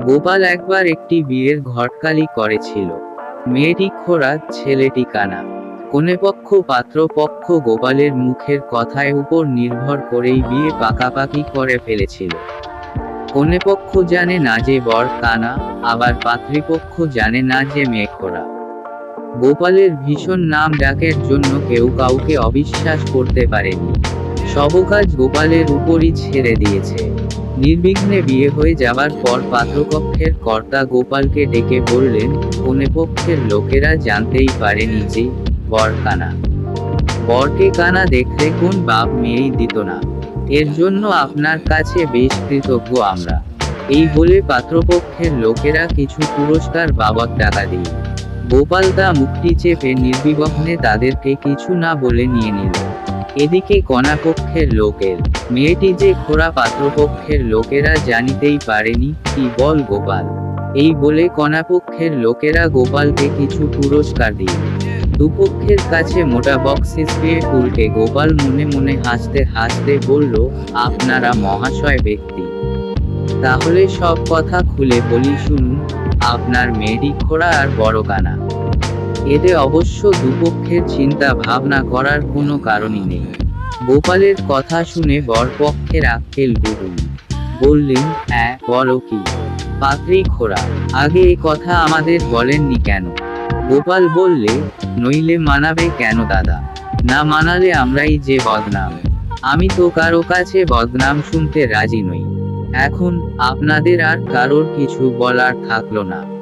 গোপাল একবার একটি বিয়ের ঘটকালি করেছিল। মেয়েটি খোড়া, ছেলেটি কানা। কনেপক্ষ পাত্রপক্ষ গোপালের মুখের কথায় উপর নির্ভর করেই বিয়ে পাকাপাকি করে ফেলেছিল। কনেপক্ষ জানে না যে বর কানা, আবার পাত্রীপক্ষ জানে না যে মেয়ে খোড়া। গোপালের ভীষণ নাম ডাকের জন্য কেউ কাউকে অবিশ্বাস করতে পারেনি। সব কাজ গোপালের উপরই ছেড়ে দিয়েছে। নির্বিঘ্নে বিয়ে হয়ে যাবার পর পাত্রপক্ষের কর্তা গোপালকে ডেকে বললেন, কনেপক্ষের লোকেরা জানতেই পারেনি যে বর কানা। বরকে কানা দেখলে কোন বাপ মেয়েই দিত না। এর জন্য আপনার কাছে বেশ কৃতজ্ঞ আমরা। এই বলে পাত্রপক্ষের লোকেরা কিছু পুরস্কার বাবদ টাকা দিল। গোপাল তা মুখটি চেপে নির্বিঘ্নে তাদেরকে কিছু না বলে নিয়ে নিল। এদিকে কনাপক্ষের লোকের মেয়েটি যে খোড়া পাত্রপক্ষের লোকেরা জানিতেই পারেনি। কি বল গোপাল? এই বলে কনাপক্ষের লোকেরা গোপালকে কিছু পুরস্কার দিল। দুপক্ষের কাছে মোটা বক্সিস পেয়ে উল্টে গোপাল মনে মনে হাসতে হাসতে বলল, আপনারা মহাশয় ব্যক্তি, তাহলে সব কথা খুলে বলি শুনুন। আপনার মেয়েটি খোড়া আর বড় কানা। এতে অবশ্য দুপক্ষের চিন্তা ভাবনা করার কোনো কারণই নেই। গোপালের কথা শুনে বরপক্ষের আক্কেল গুরুল বললেন, হ্যাঁ বলো কি? পাত্রী খোড়া, আগে এ কথা আমাদের বলেননি কেন? গোপাল বললে, নইলে মানাবে কেন দাদা? না মানালে আমরাই যে বদনাম। আমি তো কারো কাছে বদনাম শুনতে রাজি নই। এখন আপনাদের আর কারোর কিছু বলার থাকলো না।